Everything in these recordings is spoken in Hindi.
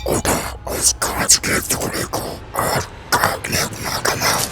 उठो उस कांच के टुकड़े को और काटने ना कमाओ।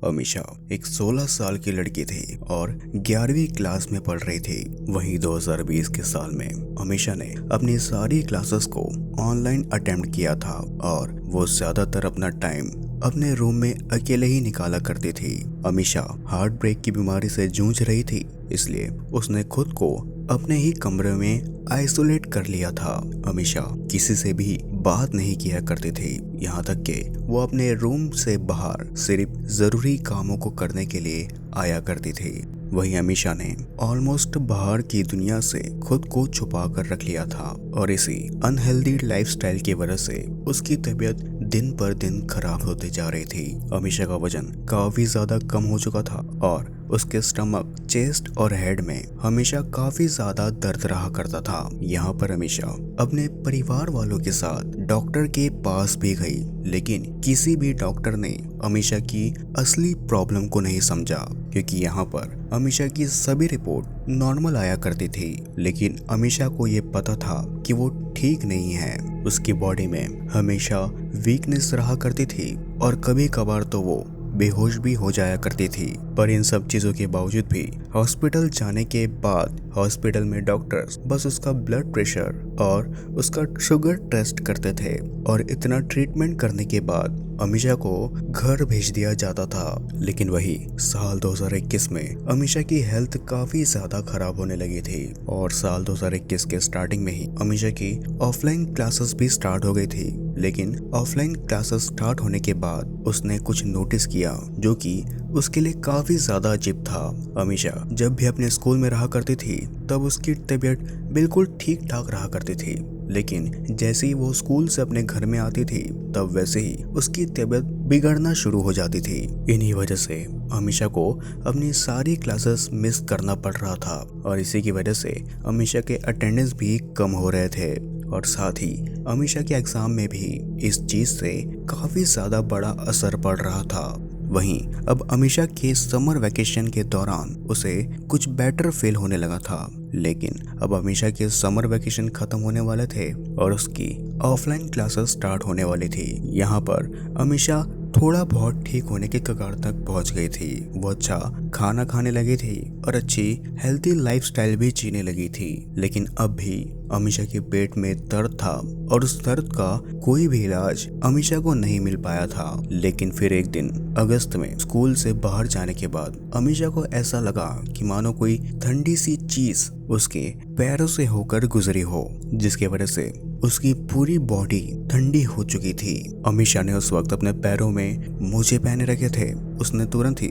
अमीशा एक 16 साल की लड़की थी और 11वीं क्लास में पढ़ रही थी। वहीं 2020 के साल में अमीशा ने अपनी सारी क्लासेस को ऑनलाइन अटेम्प्ट किया था और वो ज्यादातर अपना टाइम अपने रूम में अकेले ही निकाला करती थी। अमीशा हार्ट ब्रेक की बीमारी से जूझ रही थी, इसलिए उसने खुद को अपने ही कमरे में आइसोलेट कर लिया था। अमीशा किसी से भी बात नहीं किया करती थी, यहाँ तक कि वो अपने रूम से बाहर सिर्फ जरूरी कामों को करने के लिए आया करती थी। वहीं अमीशा ने ऑलमोस्ट बाहर की दुनिया से खुद को छुपा कर रख लिया था और इसी अनहेल्दी लाइफस्टाइल की वजह से उसकी तबीयत दिन पर दिन खराब होती जा रही थी। अमीशा का वजन काफी ज्यादा कम हो चुका था और उसके स्टमक, चेस्ट और हेड में हमेशा काफी ज्यादा दर्द रहा करता था। यहाँ पर अमीशा अपने परिवार वालों के साथ डॉक्टर के पास भी गई, लेकिन किसी भी डॉक्टर ने अमीशा की असली प्रॉब्लम को नहीं समझा, क्योंकि यहाँ पर अमीशा की सभी रिपोर्ट नॉर्मल आया करती थी। लेकिन अमीशा को ये पता था कि वो ठीक नहीं है। उसकी बॉडी में हमेशा वीकनेस रहा करती थी और कभी कभार तो वो बेहोश भी हो जाया करती थी। पर इन सब चीजों के बावजूद भी हॉस्पिटल जाने के बाद हॉस्पिटल में डॉक्टर्स बस उसका ब्लड प्रेशर और उसका शुगर टेस्ट करते थे और इतना ट्रीटमेंट करने के बाद अमीशा को घर भेज दिया जाता था। लेकिन वही साल 2021 में अमीशा की हेल्थ काफी ज्यादा खराब होने लगी थी और साल 2021 के स्टार्टिंग में ही अमीशा की ऑफलाइन क्लासेस भी स्टार्ट हो गई थी। लेकिन ऑफलाइन क्लासेस स्टार्ट होने के बाद उसने कुछ नोटिस किया जो कि उसके लिए काफी ज्यादा अजीब था। अमीशा जब भी अपने स्कूल में रहा करती थी तब उसकी तबीयत बिल्कुल ठीक ठाक रहा करती थी, लेकिन जैसे ही वो स्कूल से अपने घर में आती थी तब वैसे ही उसकी तबीयत बिगड़ना शुरू हो जाती थी। इन्हीं वजह से अमीशा को अपनी सारी क्लासेस मिस करना पड़ रहा था और इसी की वजह से अमीशा के अटेंडेंस भी कम हो रहे थे और साथ ही अमीशा के एग्जाम में भी इस चीज से काफी ज्यादा बड़ा असर पड़ रहा था। वहीं अब अमीशा के समर वैकेशन के दौरान उसे कुछ बेटर फील होने लगा था, लेकिन अब अमीशा के समर वैकेशन खत्म होने वाले थे और उसकी ऑफलाइन क्लासेस स्टार्ट होने वाली थी। यहाँ पर अमीशा थोड़ा बहुत ठीक होने के कगार तक पहुंच गई थी। वो अच्छा खाना खाने लगी थी और अच्छी हेल्थी लाइफस्टाइल भी जीने लगी थी। लेकिन अब भी अमीशा के पेट में दर्द था और उस दर्द का कोई भी इलाज अमीशा को नहीं मिल पाया था। लेकिन फिर एक दिन अगस्त में स्कूल से बाहर जाने के बाद अमीशा को ऐसा लगा कि मानो कोई ठंडी सी चीज उसके पैरों से होकर गुजरी हो, जिसकी वजह से उसकी पूरी बॉडी ठंडी हो चुकी थी। अमीशा ने उस वक्त अपने पैरों में मोजे पहने रखे थे। उसने तुरंत ही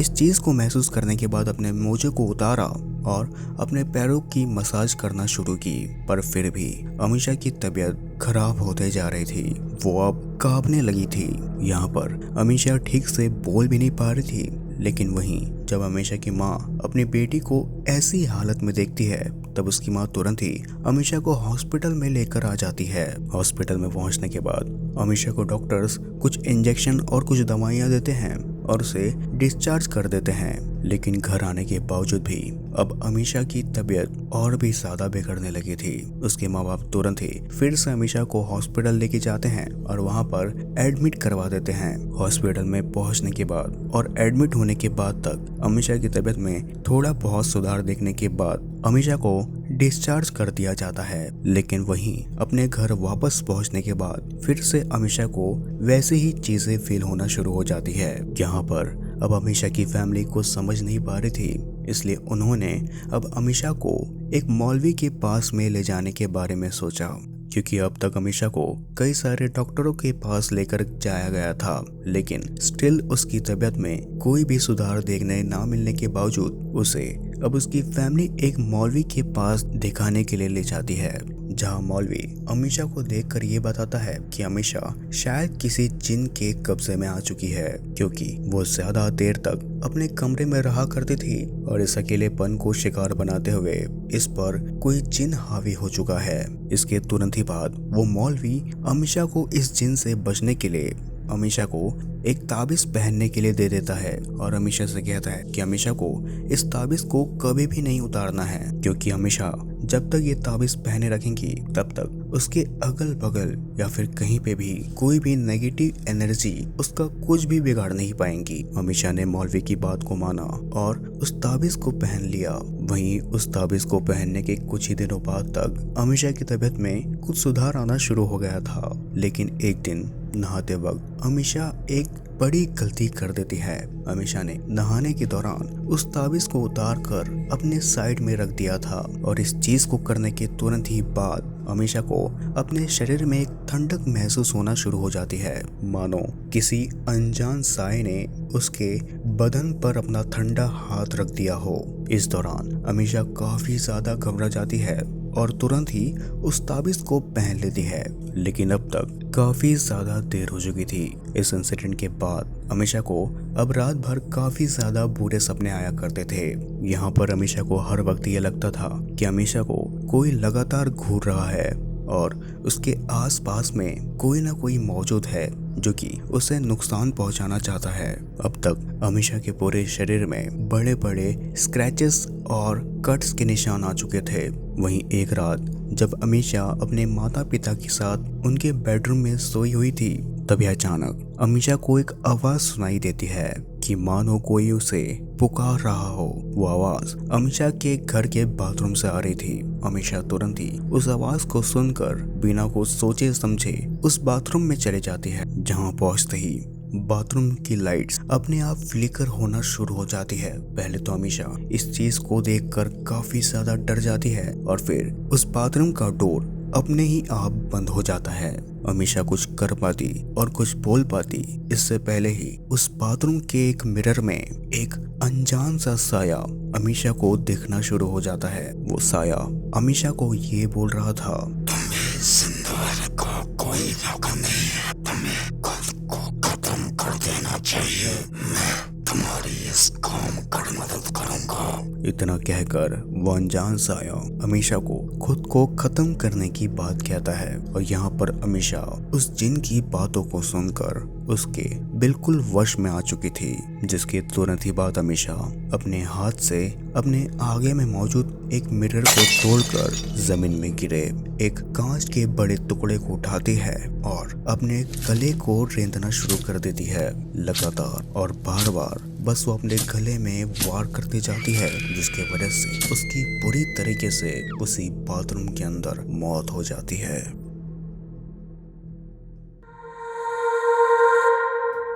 इस चीज को महसूस करने के बाद अपने मोजे को उतारा और अपने पैरों की मसाज करना शुरू की, पर फिर भी अमीशा की तबीयत खराब होते जा रही थी। वो अब कांपने लगी थी। यहाँ पर अमीशा ठीक से बोल भी नहीं पा रही थी। लेकिन वहीं जब अमीशा की माँ अपनी बेटी को ऐसी हालत में देखती है तब उसकी माँ तुरंत ही अमीशा को हॉस्पिटल में लेकर आ जाती है। हॉस्पिटल में पहुंचने के बाद अमीशा को डॉक्टर्स कुछ इंजेक्शन और कुछ दवाइयाँ देते हैं और उसे डिस्चार्ज कर देते हैं। लेकिन घर आने के बावजूद भी अब अमीशा की तबीयत और भी ज्यादा बिगड़ने लगी थी। उसके माँ बाप तुरंत ही फिर से अमीशा को हॉस्पिटल लेके जाते हैं और वहाँ पर एडमिट करवा देते हैं। हॉस्पिटल में पहुँचने के बाद और एडमिट होने के बाद तक अमीशा की तबीयत में थोड़ा बहुत सुधार देखने के बाद अमीशा को डिस्चार्ज कर दिया जाता है। लेकिन वहीं अपने घर वापस पहुंचने के बाद फिर से अमीशा को वैसे ही चीजें फील होना शुरू हो जाती है। यहाँ पर अब अमीशा की फैमिली को समझ नहीं पा रही थी, इसलिए उन्होंने अब अमीशा को एक मौलवी के पास में ले जाने के बारे में सोचा, क्योंकि अब तक अमीशा को कई सारे डॉक्टरों के पास लेकर जाया गया था, लेकिन स्टिल उसकी तबीयत में कोई भी सुधार देखने ना मिलने के बावजूद उसे अब उसकी फैमिली एक मौलवी के पास दिखाने के लिए ले जाती है, जहां मौलवी अमीशा को देखकर ये बताता है कि अमीशा शायद किसी जिन के कब्जे में आ चुकी है, क्योंकि वो ज्यादा देर तक अपने कमरे में रहा करती थी और इस अकेलेपन को शिकार बनाते हुए इस पर कोई जिन हावी हो चुका है। इसके तुरंत ही बाद वो मौलवी अमीशा को इस जिन से बचने के लिए अमीशा को एक ताबीज पहनने के लिए दे देता है और अमीशा से कहता है कि अमीशा को इस ताबीज को कभी भी नहीं उतारना है, क्योंकि अमीशा जब तक ये ताबीज पहने रखेंगी तब तक उसके अगल बगल या फिर कहीं पे भी कोई भी नेगेटिव एनर्जी उसका कुछ भी बिगाड़ नहीं पाएंगी। अमीशा ने मौलवी की बात को माना और उस ताबीज को पहन लिया। वहीं उस ताबीज को पहनने के कुछ ही दिनों बाद तक अमीशा की तबीयत में कुछ सुधार आना शुरू हो गया था, लेकिन एक दिन नहाते वक्त अमीशा एक बड़ी गलती कर देती है। अमीशा ने नहाने के दौरान उस ताबीज को उतार कर अपने साइड में रख दिया था और इस चीज को करने के तुरंत ही बाद अमीशा को अपने शरीर में एक ठंडक महसूस होना शुरू हो जाती है, मानो किसी अनजान साए ने उसके बदन पर अपना ठंडा हाथ रख दिया हो। इस दौरान अमीशा काफी ज्यादा घबरा जाती है और तुरंत ही उस ताबीज को पहन लेती है, लेकिन अब तक काफी ज्यादा देर हो चुकी थी। इस इंसिडेंट के बाद अमीशा को अब रात भर काफी ज्यादा बुरे सपने आया करते थे। यहाँ पर अमीशा को हर वक्त ये लगता था कि अमीशा को कोई लगातार घूर रहा है और उसके आसपास में कोई ना कोई मौजूद है जो कि उसे नुकसान पहुंचाना चाहता है। अब तक अमीशा के पूरे शरीर में बड़े बड़े स्क्रैचेस और कट्स के निशान आ चुके थे। वहीं एक रात जब अमीशा अपने माता पिता के साथ उनके बेडरूम में सोई हुई थी, तभी अचानक अमीशा को एक आवाज सुनाई देती है कि मानो कोई उसे पुकार रहा हो। वो आवाज अमीशा के घर के बाथरूम से आ रही थी। अमीशा तुरंत ही उस आवाज को सुनकर बिना कुछ सोचे समझे उस बाथरूम में चले जाती है। जहां पहुंचते ही बाथरूम की लाइट्स अपने आप फ्लिकर होना शुरू हो जाती है। पहले तो अमीशा इस चीज को देखकर काफी ज्यादा डर जाती है और फिर उस बाथरूम का डोर अपने ही आप बंद हो जाता है। अमीशा कुछ कर पाती और कुछ बोल पाती इससे पहले ही उस बाथरूम के एक मिरर में एक अनजान सा साया अमीशा को दिखना शुरू हो जाता है। वो साया अमीशा को ये बोल रहा था, तुम्हें जिंदा रहने का कोई मौका नहीं है, तुम्हें खुद को खत्म कर देना चाहिए। मैं तुम्हारी इस काम कर मदद करूंगा। इतना कहकर वो अनजान साया अमीशा को खुद को खत्म करने की बात कहता है और यहाँ पर अमीशा उस जिन की बातों को सुनकर उसके बिल्कुल वश में आ चुकी थी, जिसके तुरंत ही बाद अमीशा अपने हाथ से अपने आगे में मौजूद एक मिरर को तोड़कर जमीन में गिरे एक कांच के बड़े टुकड़े को उठाती है और अपने गले को रेंदना शुरू कर देती है। लगातार और बार बार बस वो अपने गले में वार करती जाती है, जिसके वजह से उसकी बुरी तरीके से उसी बाथरूम के अंदर मौत हो जाती है।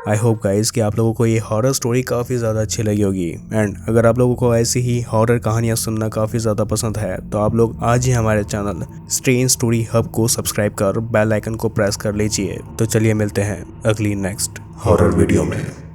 आई होप गाइज कि आप लोगों को ये हॉरर स्टोरी काफ़ी ज़्यादा अच्छी लगी होगी। एंड अगर आप लोगों को ऐसी ही हॉरर कहानियाँ सुनना काफ़ी ज़्यादा पसंद है तो आप लोग आज ही हमारे चैनल स्ट्रेंज स्टोरी हब को सब्सक्राइब कर बेल आइकन को प्रेस कर लीजिए। तो चलिए मिलते हैं अगली नेक्स्ट हॉरर वीडियो में।